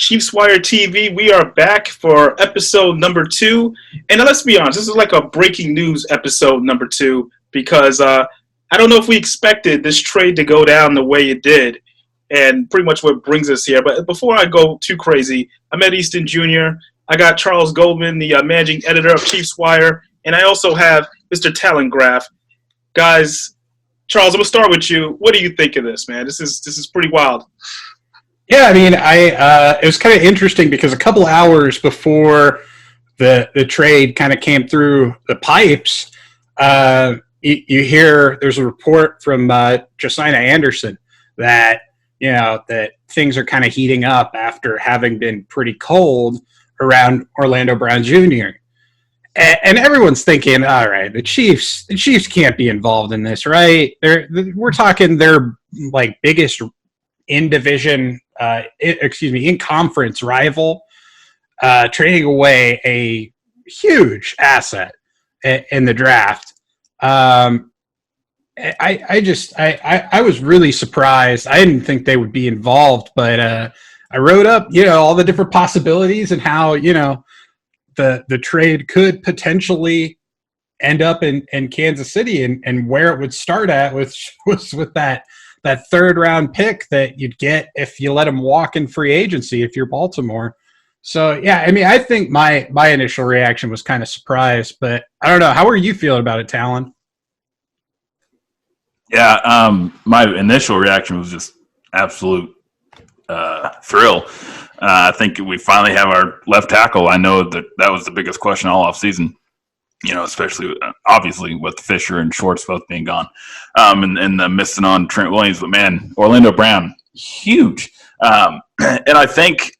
Chiefs Wire TV. We are back for episode number 2. And let's be honest, this is like a breaking news episode number 2 because I don't know if we expected this trade to go down the way it did, and pretty much what brings us here. But before I go too crazy, I'm Ed Easton Jr. I got Charles Goldman, the managing editor of Chiefs Wire, and I also have Mr. Talon Graff. Guys, Charles, I'm gonna start with you. What do you think of this, man? This is pretty wild. Yeah, I mean, it was kind of interesting because a couple hours before the trade kind of came through the pipes, you hear there's a report from Josiah Anderson that that things are kind of heating up after having been pretty cold around Orlando Brown Jr. And everyone's thinking, all right, the Chiefs can't be involved in this, right? We're talking their like biggest in conference rival, trading away a huge asset in the draft. I was really surprised. I didn't think they would be involved, but I wrote up, all the different possibilities and how, the trade could potentially end up in Kansas City and where it would start at was with that third round pick that you'd get if you let him walk in free agency if you're Baltimore. So, yeah, I mean, I think my initial reaction was kind of surprised, but I don't know. How are you feeling about it, Talon? Yeah, my initial reaction was just absolute thrill. I think we finally have our left tackle. I know that was the biggest question all offseason. Especially obviously with Fisher and Schwartz both being gone, and the missing on Trent Williams. But man, Orlando Brown, huge. And I think,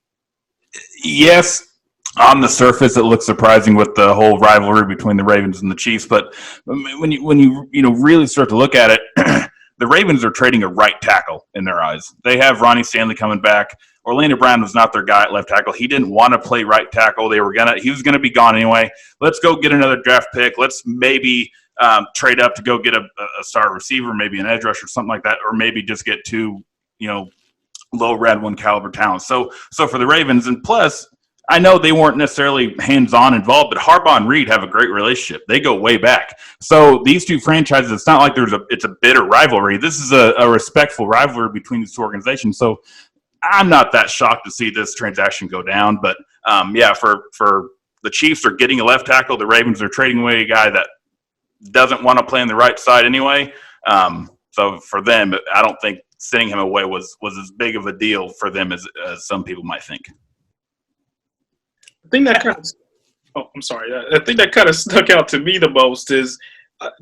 yes, on the surface it looks surprising with the whole rivalry between the Ravens and the Chiefs. But when you really start to look at it, the Ravens are trading a right tackle in their eyes. They have Ronnie Stanley coming back. Orlando Brown was not their guy at left tackle. He didn't want to play right tackle. He was gonna be gone anyway. Let's go get another draft pick. Let's maybe trade up to go get a star receiver, maybe an edge rusher, something like that, or maybe just get two, low red one caliber talent. So for the Ravens, and plus, I know they weren't necessarily hands-on involved, but Harbaugh and Reed have a great relationship. They go way back. So these two franchises, it's not like it's a bitter rivalry. This is a respectful rivalry between these two organizations. So I'm not that shocked to see this transaction go down. But, for the Chiefs are getting a left tackle. The Ravens are trading away a guy that doesn't want to play on the right side anyway. So for them, I don't think sending him away was as big of a deal for them as some people might think. The thing that kind of stuck out to me the most is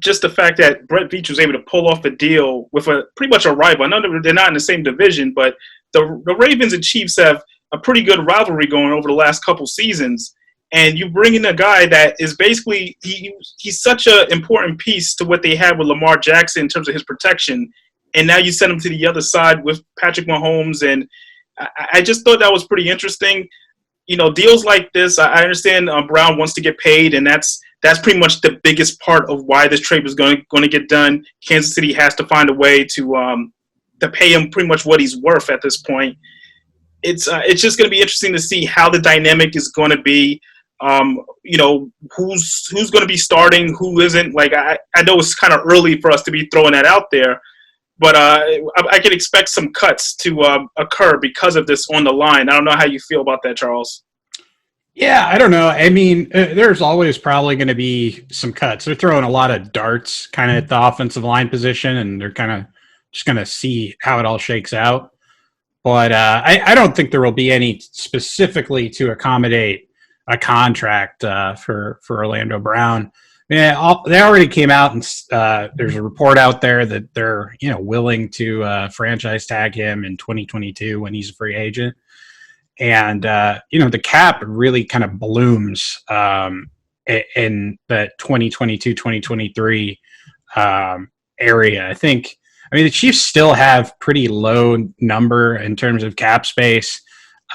just the fact that Brett Veach was able to pull off a deal with pretty much a rival. I know they're not in the same division, but the Ravens and Chiefs have a pretty good rivalry going over the last couple seasons. And you bring in a guy that is basically he's such an important piece to what they had with Lamar Jackson in terms of his protection. And now you send him to the other side with Patrick Mahomes. And I just thought that was pretty interesting. Deals like this, I understand Brown wants to get paid, and that's pretty much the biggest part of why this trade was going to get done. Kansas City has to find a way to pay him pretty much what he's worth at this point. It's just going to be interesting to see how the dynamic is going to be. Who's going to be starting, who isn't. Like I know it's kind of early for us to be throwing that out there, but I can expect some cuts to occur because of this on the line. I don't know how you feel about that, Charles. Yeah, I don't know. I mean, there's always probably going to be some cuts. They're throwing a lot of darts kind of at the offensive line position, and they're kind of just going to see how it all shakes out. But I don't think there will be any specifically to accommodate a contract for Orlando Brown. Yeah, they already came out and there's a report out there that they're willing to franchise tag him in 2022 when he's a free agent, and the cap really kind of blooms in the 2022-2023 area. I mean the Chiefs still have pretty low number in terms of cap space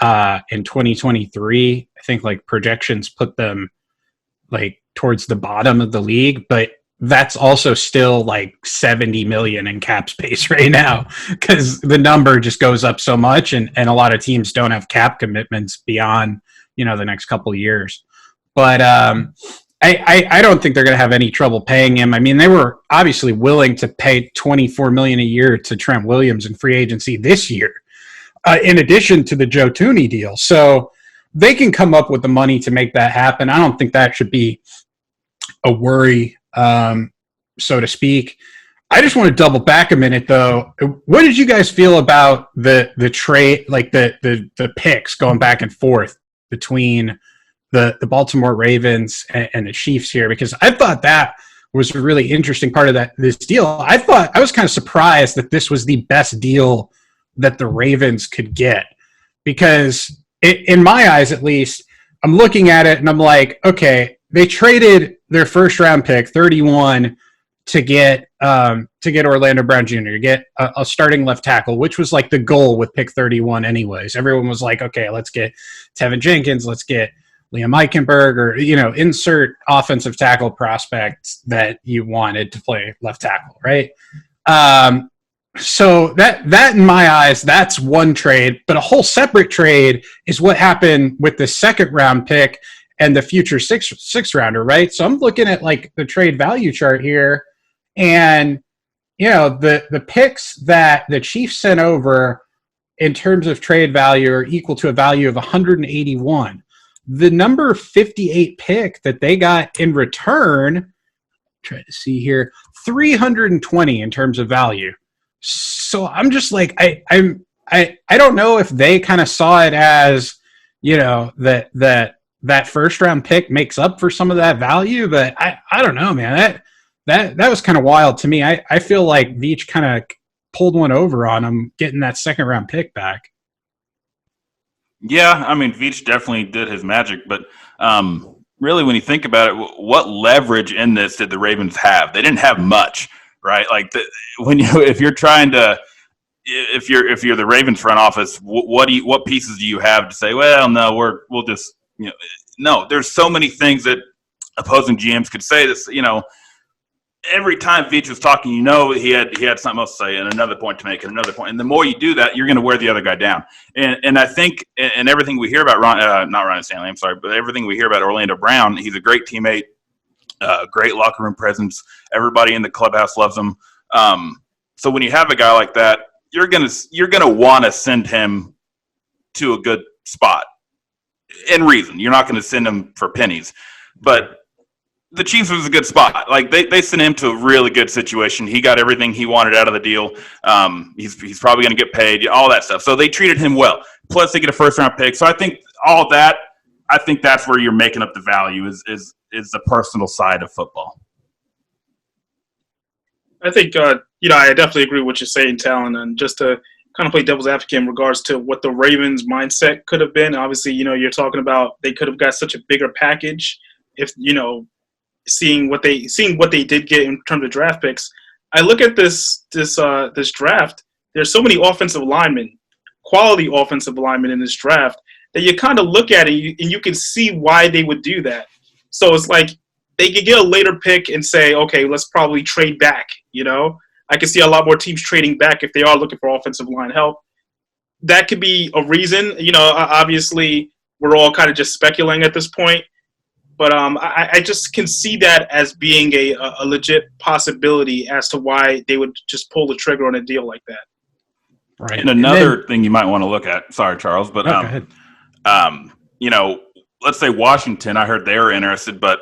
in 2023. I think like projections put them like towards the bottom of the league, but that's also still like 70 million in cap space right now because the number just goes up so much, and a lot of teams don't have cap commitments beyond, the next couple of years. But I don't think they're going to have any trouble paying him. I mean, they were obviously willing to pay $24 million a year to Trent Williams in free agency this year, in addition to the Joe Thuney deal. So they can come up with the money to make that happen. I don't think that should be a worry, so to speak. I just want to double back a minute, though. What did you guys feel about the trade, like the picks going back and forth between the Baltimore Ravens and the Chiefs here? Because I thought that was a really interesting part of this deal. I was kind of surprised that this was the best deal that the Ravens could get, because in my eyes, at least, I'm looking at it and I'm like, okay, they traded their first round pick, 31, to get Orlando Brown Jr., to get a starting left tackle, which was like the goal with pick 31 anyways. Everyone was like, okay, let's get Tevin Jenkins, let's get Liam Eichenberg, or, insert offensive tackle prospects that you wanted to play left tackle, right? So that in my eyes, that's one trade. But a whole separate trade is what happened with the second round pick and the future six rounder, right? So I'm looking at like the trade value chart here, and the picks that the Chiefs sent over in terms of trade value are equal to a value of 181. The number 58 pick that they got in return, try to see here, 320 in terms of value. So I'm just like, I don't know if they kind of saw it as, that first round pick makes up for some of that value, but I don't know, man. That was kind of wild to me. I feel like Veach kind of pulled one over on him getting that second round pick back. Yeah, I mean, Veach definitely did his magic, but really, when you think about it, what leverage in this did the Ravens have? They didn't have much, right? Like if you're the Ravens front office, what pieces do you have to say? Well, no, we'll just no. There's so many things that opposing GMs could say. This, every time Veach was talking, he had something else to say and another point to make and another point. And the more you do that, you're going to wear the other guy down. And I think, and everything we hear about not Ryan Stanley, I'm sorry, but everything we hear about Orlando Brown, he's a great teammate, great locker room presence. Everybody in the clubhouse loves him. So when you have a guy like that, you're gonna want to send him to a good spot. In reason, you're not going to send him for pennies, but the Chiefs was a good spot. Like they sent him to a really good situation. He got everything he wanted out of the deal. He's probably going to get paid, all that stuff. So they treated him well. Plus they get a first round pick. So I think all that. I think that's where you're making up the value is the personal side of football. I think I definitely agree with what you're saying, Talon, and just to kind of play devil's advocate in regards to what the Ravens' mindset could have been. Obviously, you're talking about they could have got such a bigger package if seeing what they did get in terms of draft picks. I look at this draft. There's so many offensive linemen, quality offensive linemen in this draft, that you kind of look at it and you can see why they would do that. So it's like they could get a later pick and say, okay, let's probably trade back. I can see a lot more teams trading back if they are looking for offensive line help. That could be a reason. Obviously we're all kind of just speculating at this point. But I just can see that as being a legit possibility as to why they would just pull the trigger on a deal like that. Right. And another thing you might want to look at, sorry, Charles, but let's say Washington, I heard they were interested, but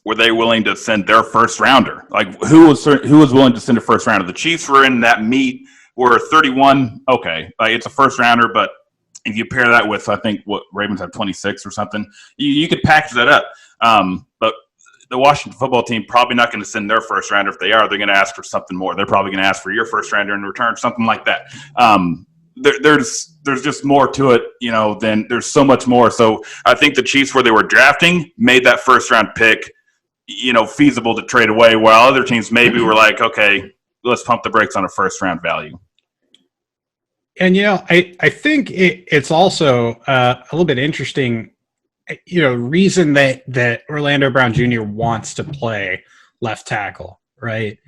were they willing to send their first rounder? Like who was willing to send a first rounder? The Chiefs were in that meet where 31, okay, like it's a first rounder, but if you pair that with, I think what Ravens have 26 or something, you could package that up. But the Washington football team probably not going to send their first rounder. If they are, they're going to ask for something more. They're probably going to ask for your first rounder in return, something like that. There's just more to it, than there's so much more. So I think the Chiefs, where they were drafting, made that first round pick, feasible to trade away, while other teams maybe were like, okay, let's pump the brakes on a first round value. And, I think it's also a little bit interesting, reason that Orlando Brown Jr. wants to play left tackle, right?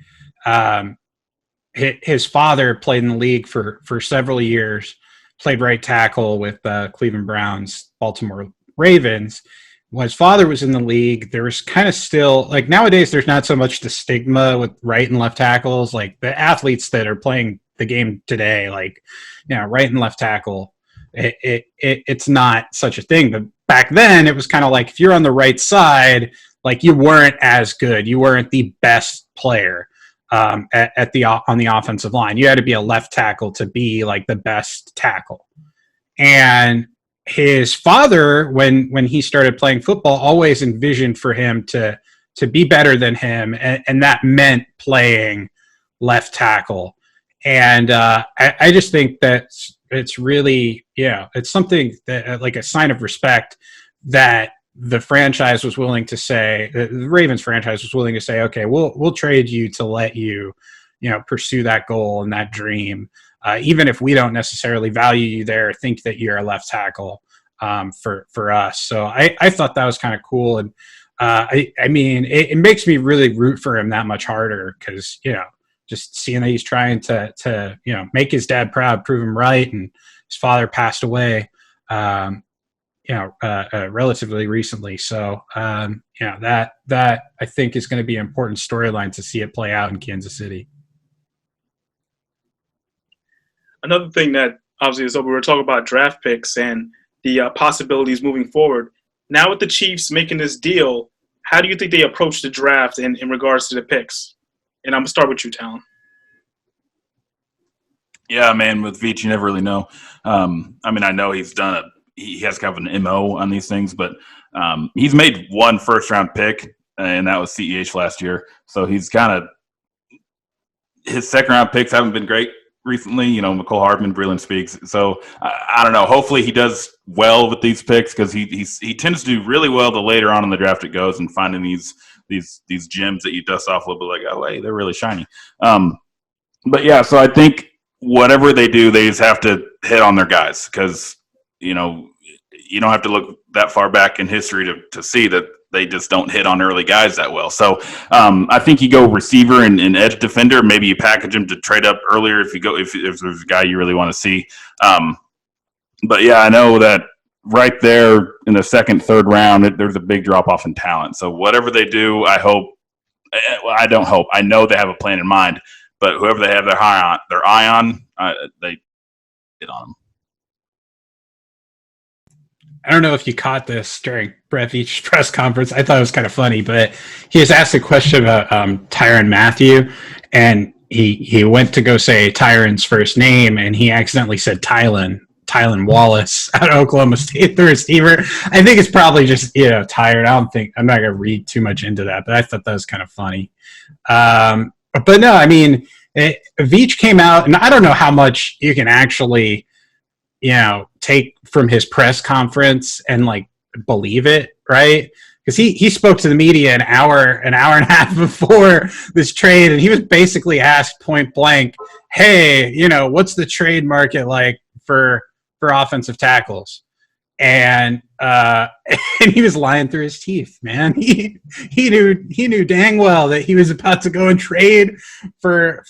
His father played in the league for several years, played right tackle with Cleveland Browns, Baltimore Ravens. When his father was in the league, there was kind of still, like nowadays, there's not so much the stigma with right and left tackles. Like the athletes that are playing the game today, like, right and left tackle, it's not such a thing. But back then, it was kind of like if you're on the right side, like you weren't as good. You weren't the best player on the offensive line. You had to be a left tackle to be like the best tackle. And his father, when he started playing football, always envisioned for him to be better than him, and that meant playing left tackle. And I just think that it's really, it's something that, like a sign of respect, that the franchise was willing to say, the Ravens franchise was willing to say, okay, we'll trade you to let you, pursue that goal and that dream. Even if we don't necessarily value you there, think that you're a left tackle for us. So I thought that was kind of cool. And I mean, it makes me really root for him that much harder because, just seeing that he's trying to make his dad proud, prove him right. And his father passed away, relatively recently. So, that I think is going to be an important storyline to see it play out in Kansas City. Another thing that obviously is, we were talking about draft picks and the possibilities moving forward. Now with the Chiefs making this deal, how do you think they approach the draft in regards to the picks? And I'm going to start with you, Talon. Yeah, man, with Veach, you never really know. I mean, I know he has kind of an MO on these things, but he's made one first-round pick, and that was CEH last year. So he's kind of – his second-round picks haven't been great recently, McCole Hardman, Breland Speaks. So I don't know. Hopefully he does well with these picks because he tends to do really well the later on in the draft it goes and finding these gems that you dust off a little bit like, oh, hey, they're really shiny. But, yeah, so I think whatever they do, they just have to hit on their guys because, you don't have to look that far back in history to see that they just don't hit on early guys that well. So I think you go receiver and edge defender. Maybe you package them to trade up earlier if there's a guy you really want to see. But, yeah, I know that right there in the second, third round, there's a big drop-off in talent. So whatever they do, I know they have a plan in mind. But whoever they have their eye on, they hit on them. I don't know if you caught this during Brett Veach's press conference. I thought it was kind of funny, but he was asked a question about Tyrann Mathieu, and he went to go say Tyrann's first name, and he accidentally said Tylan Wallace out of Oklahoma State, the receiver. I think it's probably just, tired. I'm not going to read too much into that, but I thought that was kind of funny. But no, I mean, Veach came out, and I don't know how much you can actually, take from his press conference and like believe it, right? Because he spoke to the media an hour and a half before this trade, and he was basically asked point blank, "Hey, what's the trade market like for offensive tackles?" And and he was lying through his teeth, man. He knew dang well that he was about to go and trade for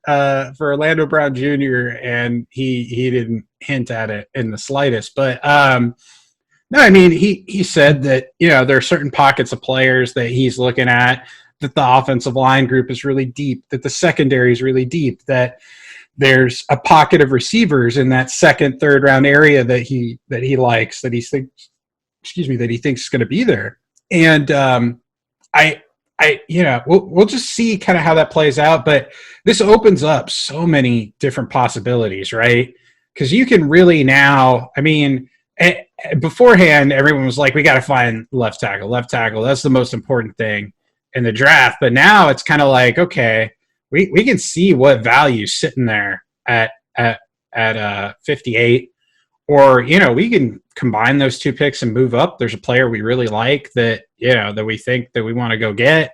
Orlando Brown Jr. and he didn't hint at it in the slightest. But no, I mean he said that there are certain pockets of players that he's looking at, that the offensive line group is really deep, that the secondary is really deep, that there's a pocket of receivers in that second, third round area that he likes, that he thinks is going to be there. And we'll just see kind of how that plays out. But this opens up so many different possibilities, right? Because you can really now, I mean, beforehand, everyone was like, we got to find left tackle. That's the most important thing in the draft. But now it's kind of like, okay, we can see what value sitting there at 58, or we can combine those two picks and move up. There's a player we really like that that we think that we want to go get.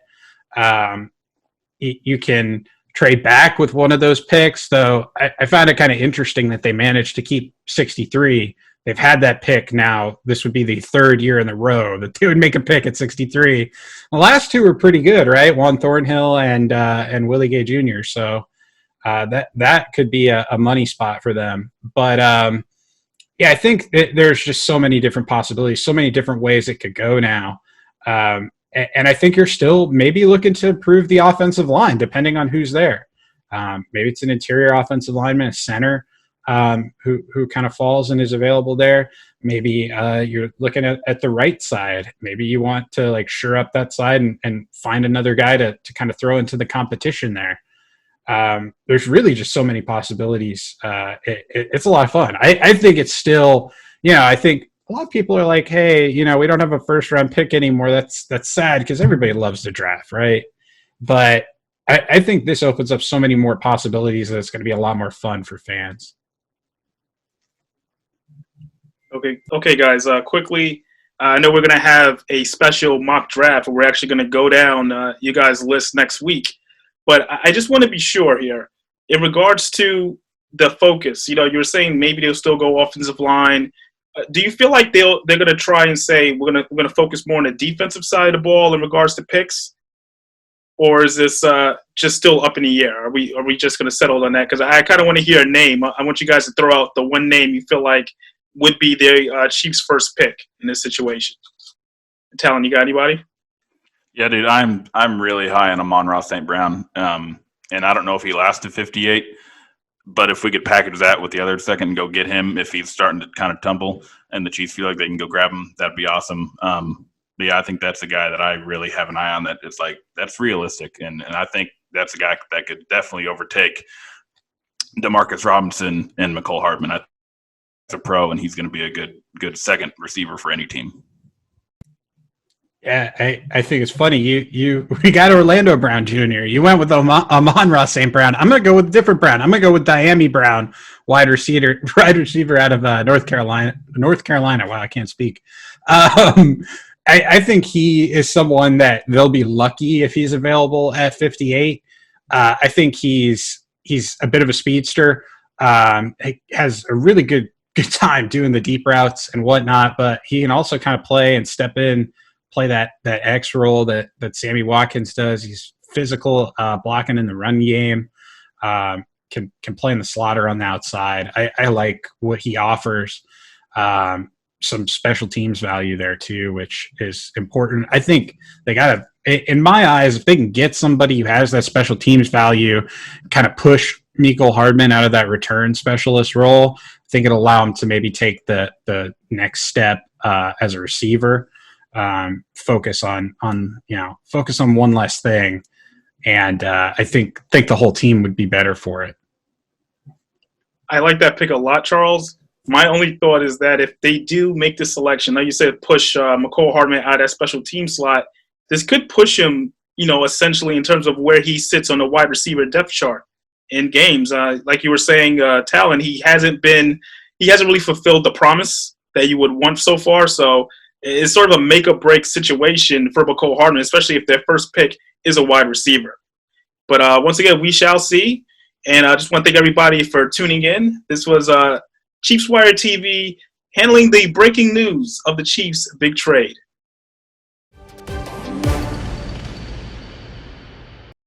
You can trade back with one of those picks, though. I found it kind of interesting that they managed to keep 63 they've had that pick now. This would be the third year in a row that they would make a pick at 63. The last two were pretty good, right? Juan Thornhill and Willie Gay Jr. So that could be a money spot for them. But I think there's just so many different possibilities, so many different ways it could go now. And I think you're still maybe looking to improve the offensive line, depending on who's there. Maybe it's an interior offensive lineman, a center who kind of falls and is available there. Maybe you're looking at the right side. Maybe you want to like shore up that side and find another guy to kind of throw into the competition there. There's really just so many possibilities. It's a lot of fun. I think it's still, I think a lot of people are like, hey, we don't have a first round pick anymore. That's sad because everybody loves the draft, right? But I think this opens up so many more possibilities that it's going to be a lot more fun for fans. Okay, guys. Quickly, I know we're going to have a special mock draft where we're actually going to go down you guys' list next week. But I just want to be sure here in regards to the focus. You're saying maybe they'll still go offensive line. Do you feel like they're going to try and say we're going to focus more on the defensive side of the ball in regards to picks, or is this just still up in the air? Are we just going to settle on that? Because I kind of want to hear a name. I want you guys to throw out the one name you feel like would be the Chiefs' first pick in this situation. Talon, you got anybody? Yeah, dude, I'm really high on Amon-Ra St. Brown, and I don't know if he lasted 58. But if we could package that with the other second and go get him if he's starting to kind of tumble and the Chiefs feel like they can go grab him, that'd be awesome. But yeah, I think that's the guy that I really have an eye on that is like that's realistic. And I think that's a guy that could definitely overtake Demarcus Robinson and McCole Hardman. That's a pro, and he's going to be a good second receiver for any team. Yeah, I think it's funny. We got Orlando Brown Jr. You went with Amon-Ra St. Brown. I'm going to go with a different Brown. I'm going to go with Diami Brown, wide receiver out of North Carolina. Wow, I can't speak. I think he is someone that they'll be lucky if he's available at 58. I think he's a bit of a speedster. He has a really good time doing the deep routes and whatnot, but he can also kind of play and step in. Play that X role that Sammy Watkins does. He's physical, blocking in the run game, can play in the slaughter on the outside. I like what he offers. Some special teams value there too, which is important. I think they got to, in my eyes, if they can get somebody who has that special teams value, kind of push Mecole Hardman out of that return specialist role, I think it'll allow him to maybe take the next step as a receiver. Focus on one less thing, and I think the whole team would be better for it. I like that pick a lot, Charles. My only thought is that if they do make this selection, like you said, push McCole Hardman out of that special team slot, this could push him, essentially in terms of where he sits on the wide receiver depth chart in games. Like you were saying, Talon, he hasn't really fulfilled the promise that you would want so far. So it's sort of a make or break situation for McCole Hardman, especially if their first pick is a wide receiver. But once again, we shall see. And I just want to thank everybody for tuning in. This was Chiefs Wire TV handling the breaking news of the Chiefs' big trade.